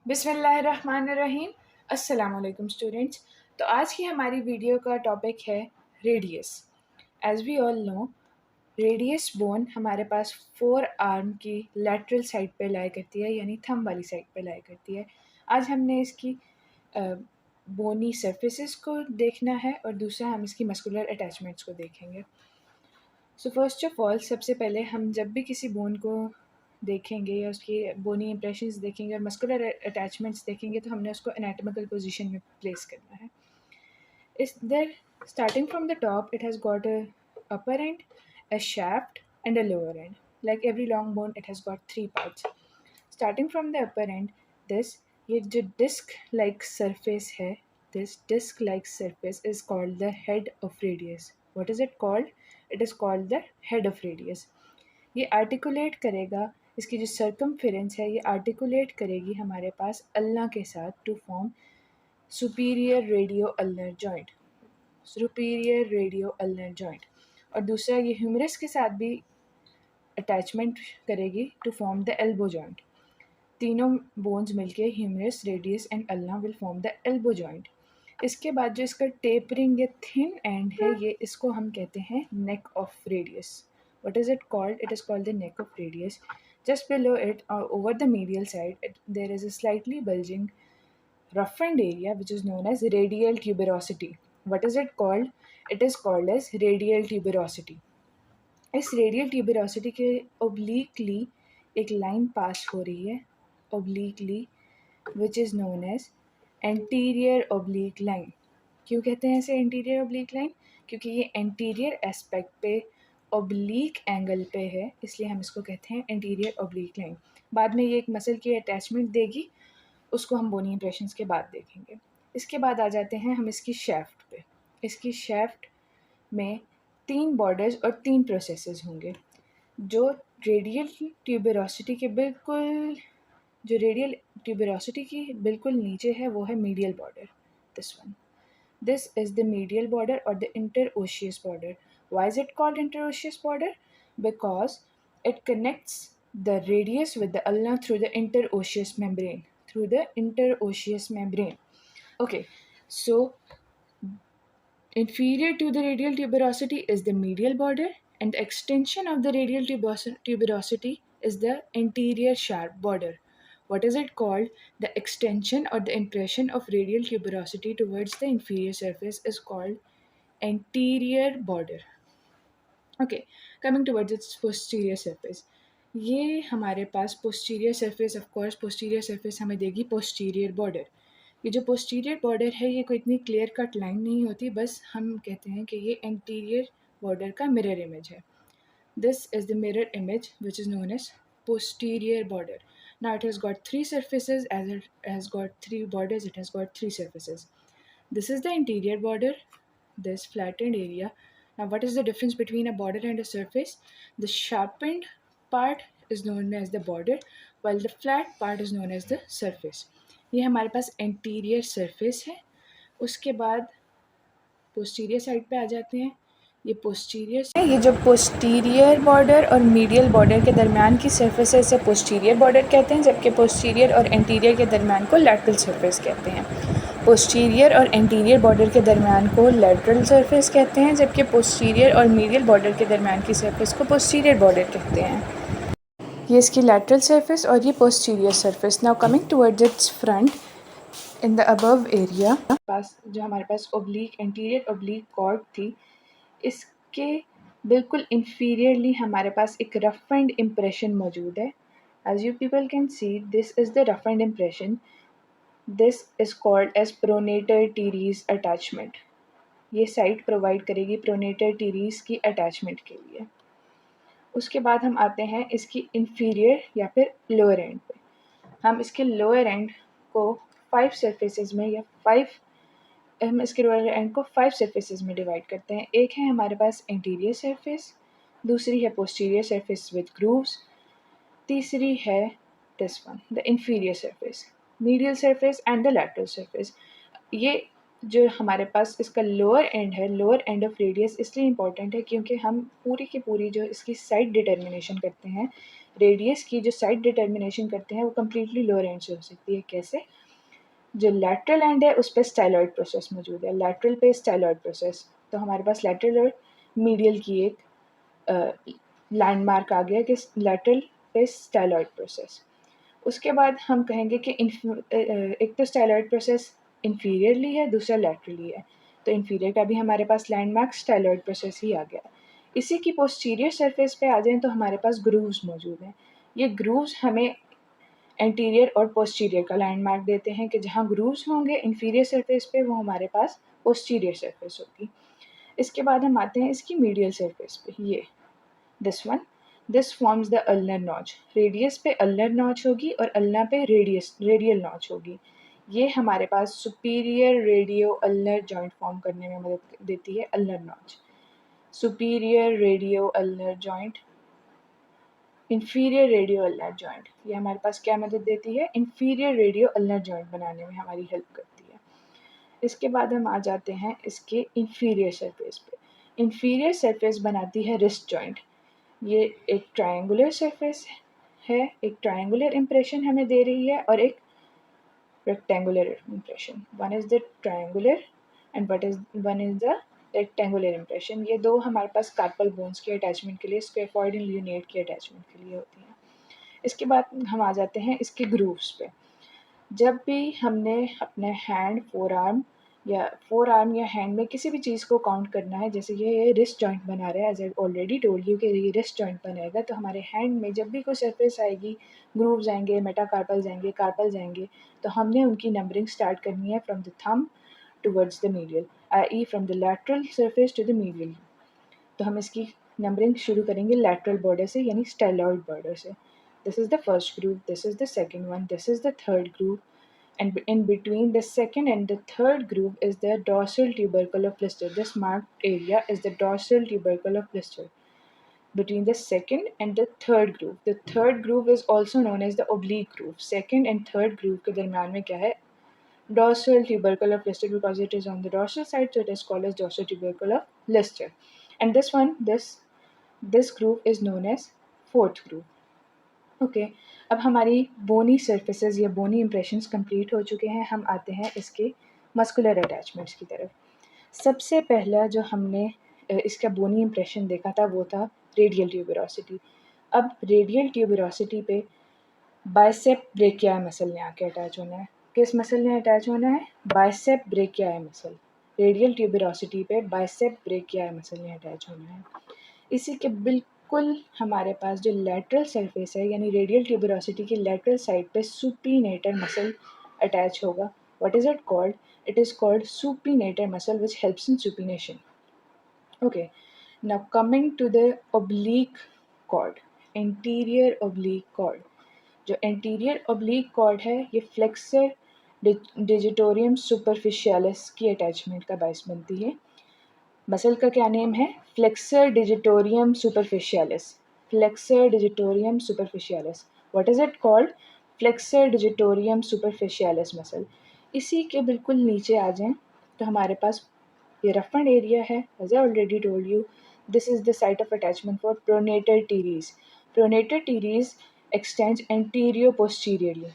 बिस्मिल्लाहिर्रहमानिर्रहीम। अस्सलाम वालेकुम स्टूडेंट्स। तो आज की हमारी वीडियो का टॉपिक है radius. As we all know, radius bone हमारे पास 4 आर्म की लैटरल साइड पे लाया करती है, यानी थंब वाली साइड पे लाया करती है। आज हमने इसकी बोनी सरफेसेस को देखना है और दूसरा हम इसकी मस्कुलर अटैचमेंट्स को देखेंगे। सो फर्स्ट ऑफ ऑल, सबसे पहले हम जब भी किसी बोन को देखेंगे या उसकी बोनी इंप्रेशंस देखेंगे और मस्कुलर अटैचमेंट्स देखेंगे, तो हमने उसको एनाटॉमिकल पोजीशन में प्लेस करना है। Is there starting from the top, it has got a upper end, a shaft and a lower end. Like every long bone, it has got 3 parts. Starting from the upper end, this ये जो disc like surface है, this disc like surface is called the head of radius. What is it called? It is called the head of radius. ये articulate करेगा, इसकी जो circumference है ये articulate करेगी हमारे पास अल्ना के साथ to form superior radio ulnar joint, superior radio ulnar joint. और दूसरा ये ह्यूमरस के साथ भी अटैचमेंट करेगी to form the elbow joint. तीनों बोन्स मिलके humerus, radius and ulna will form the elbow joint. इसके बाद जो इसका टेपरिंग या थिन एंड है, ये इसको हम कहते हैं neck of radius. What is it called? It is called the neck of radius. Just below it, or over the medial side, there is a slightly bulging, roughened area which is known as radial tuberosity. What is it called? It is called as radial tuberosity. इस radial tuberosity के obliquely एक line pass हो रही है, obliquely, which is known as anterior oblique line. क्यों कहते हैं इसे एंटीरियर ओब्लीक लाइन? क्योंकि ये एंटीरियर एस्पेक्ट पे ओब्लीक एंगल पे है, इसलिए हम इसको कहते हैं एंटीरियर ओब्लीक लाइन। बाद में ये एक मसल की अटैचमेंट देगी, उसको हम बोनी इंप्रेशंस के बाद देखेंगे। इसके बाद आ जाते हैं हम इसकी शैफ्ट पे। इसकी शैफ्ट में 3 बॉर्डर्स और 3 प्रोसेसेस होंगे। जो रेडियल ट्यूबरोसिटी के बिल्कुल जो रेडियल ट्यूबरोसिटी की बिल्कुल नीचे है वो है medial border, this one. This is the medial border or the interosseous border. Why is it called interosseous border? Because it connects the radius with the ulna through the interosseous membrane. Through the interosseous membrane. Okay, so inferior to the radial tuberosity is the medial border, and the extension of the radial tuberosity is the anterior sharp border. What is it called? The extension or the impression of radial tuberosity towards the inferior surface is called anterior border. Okay, coming towards its posterior surface. ये हमारे पास posterior surface, of course posterior surface हमें देगी posterior border. ये जो posterior border है ये कोई इतनी क्लियर कट लाइन नहीं होती, बस हम कहते हैं कि ये एंटीरियर बॉर्डर का मिरर इमेज है। This is the mirror image which is known as posterior border. Now it has got 3 surfaces, as it has got 3 borders, it has got 3 surfaces. This is the interior border, this flattened area. Now what is the difference between a border and a surface? The sharpened part is known as the border, while the flat part is known as the surface. ये हमारे पास anterior surface है। उसके बाद posterior side पे आ जाते हैं। ये posterior, ये जो पोस्टीरियर बॉर्डर और मीडियल बॉर्डर के दरमियान की सरफेस है इसे पोस्टीरियर बॉर्डर कहते हैं, जबकि पोस्टीरियर और एंटीरियर के दरमियान को लैटरल सरफेस कहते हैं। पोस्टीरियर और एंटीरियर बॉर्डर के दरमियान को लैटरल सरफेस कहते हैं, जबकि पोस्टीरियर और मीडियल बॉर्डर के दरमियान की सरफेस को पोस्टीरियर बॉर्डर कहते हैं। ये इसकी लैटरल सरफेस और ये posterior surface. Now coming towards its front, in the above area पास जो हमारे पास ओब्लीक एंटीरियर ओब्लीक कॉर्ड थी, इसके बिल्कुल इंफीरियरली हमारे पास एक रफ एंड इम्प्रेशन मौजूद है। As you people can see, this is the rough and impression. This is called as pronator teres attachment. ये साइट प्रोवाइड करेगी प्रोनेटर टीरीज की अटैचमेंट के लिए। उसके बाद हम आते हैं इसकी इंफीरियर या फिर लोअर एंड पे। हम इसके लोअर एंड को 5 सरफेसेस में या 5 हम इसके लोअर एंड को 5 सरफेसेस में डिवाइड करते हैं। एक है हमारे पास इंटीरियर सरफेस, दूसरी है पोस्टीरियर सरफेस विद ग्रूव्स, तीसरी है this one, the inferior surface, medial surface and the lateral surface. ये जो हमारे पास इसका लोअर एंड है, लोअर एंड ऑफ रेडियस इसलिए इम्पॉर्टेंट है क्योंकि हम पूरी की पूरी जो इसकी साइड डिटर्मिनेशन करते हैं रेडियस की जो साइड डिटर्मिनेशन करते हैं वो कम्प्लीटली लोअर एंड से हो सकती है। कैसे? जो लैटरल एंड है उस पर स्टाइलॉइड प्रोसेस मौजूद है, लैटरल पे स्टाइलॉइड प्रोसेस, तो हमारे पास लैटरल और मीडियल की एक लैंडमार्क आ गया कि लैटरल पे स्टाइलॉइड प्रोसेस। उसके बाद हम कहेंगे कि एक तो स्टाइलॉइड प्रोसेस इंफीरियरली है, दूसरा लैटरली है, तो इंफीरियर का भी हमारे पास लैंडमार्क स्टाइलॉइड प्रोसेस ही आ गया। इसी की पोस्टीरियर सरफेस पे आ जाएं तो हमारे पास ग्रूव्स मौजूद हैं। ये ग्रूव्स हमें एंटीरियर और पोस्टीरियर का लैंडमार्क देते हैं कि जहाँ ग्रूव्स होंगे इंफीरियर सरफेस पे वो हमारे पास पोस्टीरियर सरफेस होगी। इसके बाद हम आते हैं इसकी मीडियल सरफेस पे, ये this one, this forms the ulnar notch. Radius पे अल्नर नॉच होगी और अल्ना पे रेडियल नॉच होगी। ये हमारे पास superior radio ulnar joint form करने में मदद देती है, ulnar notch. Superior radio ulnar joint, inferior radio ulnar joint, ये हमारे पास क्या मदद देती है? इंफीरियर रेडियो अल्नर जॉइंट बनाने में हमारी हेल्प करती है। इसके बाद हम आ जाते हैं इसके इंफीरियर सरफेस पे। इंफीरियर सरफेस बनाती है रिस्ट जॉइंट। ये एक ट्रायंगुलर सरफेस है, एक ट्रायंगुलर इम्प्रेशन हमें दे रही है और एक rectangular impression. One is the triangular and one is the rectangular impression. ये दो हमारे पास कार्पल बोन्स के अटैचमेंट के लिए, स्क्वेफॉइड एंड ल्यूनेट के अटैचमेंट के लिए होती हैं। इसके बाद हम आ जाते हैं इसके ग्रूव्स पे। जब भी हमने अपने हैंड फोर आर्म या हैंड में किसी भी चीज़ को काउंट करना है, जैसे ये रिस्ट जॉइंट बना रहा है, as I already told you कि ये रिस्ट जॉइंट बनाएगा, तो हमारे हैंड में जब भी कोई सरफेस आएगी, ग्रूव्स आएंगे, मेटाकार्पल्स आएंगे, कार्पल्स आएंगे, तो हमने उनकी नंबरिंग स्टार्ट करनी है from the thumb towards the medial, I from the lateral surface to the medial. तो हम इसकी नंबरिंग शुरू करेंगे लैटरल बॉर्डर से, यानी स्टाइलॉइड बॉर्डर से। This is the first groove, this is the second one, this is the third groove, and in between the second and the third groove is the dorsal tubercle of blister. This marked area is the dorsal tubercle of blister. Between the second and the third groove, the third groove is also known as the oblique groove. Second and third groove के दरम्यान में क्या है? Dorsal tubercle of blister, because it is on the dorsal side, so it is called as dorsal tubercle of blister. And this one, this groove is known as fourth groove. Okay अब हमारी बोनी surfaces या बोनी impressions complete हो चुके हैं। हम आते हैं इसके मस्कुलर अटैचमेंट्स की तरफ। सबसे पहला जो हमने इसका बोनी इंप्रेशन देखा था वो था रेडियल ट्यूबरोसिटी। अब रेडियल ट्यूबरोसिटी पे बाइसेप ब्रेकियाई मसल ने आके अटैच होना है। किस मसल ने अटैच होना है? Bicep brachii muscle. Radial tuberosity पे बाइसेप ब्रेकियाई मसल ने अटैच होना है। इसी के बिल्कुल हमारे पास जो लैटरल सरफेस है, यानी रेडियल ट्यूबरोसिटी की लैटरल साइड पे सुपीनेटर मसल अटैच होगा। What is it called? It is called supinator muscle which helps in supination. Okay, now coming to the oblique cord, anterior oblique cord. जो anterior oblique cord है ये flexor digitorum superficialis की attachment का base बनती है। Muscle का क्या name है? Flexor digitorum superficialis. Flexor digitorum superficialis. What is it called? Flexor digitorum superficialis muscle. इसी के बिल्कुल नीचे आ जाएं तो हमारे पास ये रफंड एरिया है। As I already told you, this is the site of attachment for pronator teres. Pronator teres extends anterior posteriorly.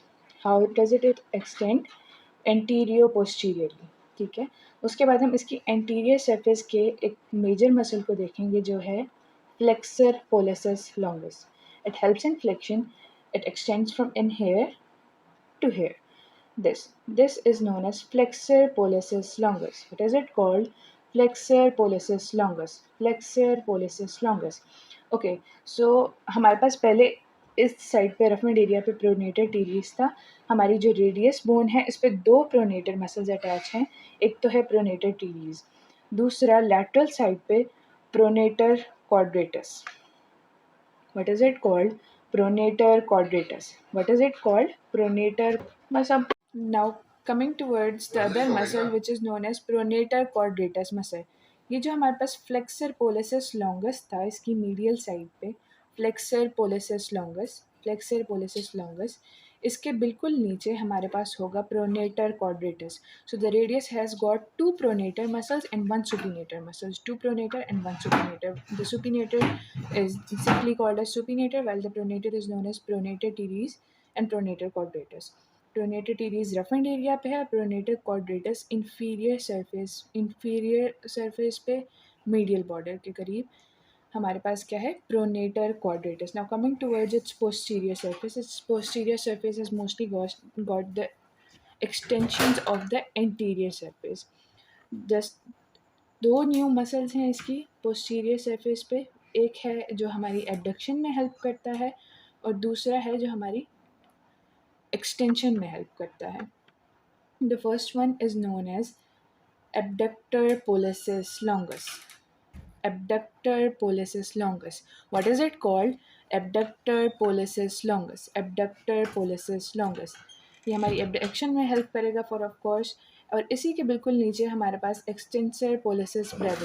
How does it extend? Anterior posteriorly. ठीक है, उसके बाद हम इसकी एंटीरियर सरफेस के एक मेजर मसल को देखेंगे जो है flexor pollicis longus. It helps in flexion, it extends from in here to here. This is known as flexor pollicis longus. What is it called? Flexor pollicis longus. Flexor pollicis longus. Okay, so हमारे पास पहले इस side पे रफमेंट area पे pronator teres था। हमारी जो radius bone है इस पे दो प्रोनेटर मसल्स अटैच हैं। एक तो है प्रोनेटर टीरीज, दूसरा लैटरल साइड पे pronator quadratus. What is it called? Pronator quadratus. What is it called? Pronator muscle. Now coming towards the other muscle which is known as pronator quadratus muscle. ये जो हमारे पास flexor pollicis longus था इसकी medial side पे, flexor pollicis longus, flexor pollicis longus, इसके बिल्कुल नीचे हमारे पास होगा pronator quadratus. So the radius has got two pronator muscles and one supinator muscles. Two pronator and one supinator. The supinator is simply called as supinator, while the pronator is known as pronator teres and pronator quadratus. Pronator teres rough end area पे है, pronator quadratus inferior surface पे medial border के करीब हमारे पास क्या है, pronator quadratus. Now coming towards its posterior surface. It's posterior surface is mostly got the extensions of the anterior surface. Just दो new muscles हैं इसकी पोस्टीरियर सर्फेस पे. एक है जो हमारी एबडक्शन में हेल्प करता है और दूसरा है जो हमारी एक्सटेंशन में हेल्प करता है. The first one is known as abductor pollicis longus. Abductor pollicis longus. What is it called? Abductor pollicis longus. Abductor pollicis longus. ये हमारी एबडक्शन में हेल्प करेगा फॉर ऑफ कोर्स. और इसी के बिल्कुल नीचे हमारे पास एक्सटेंसर पोलिसिस ब्रेविस.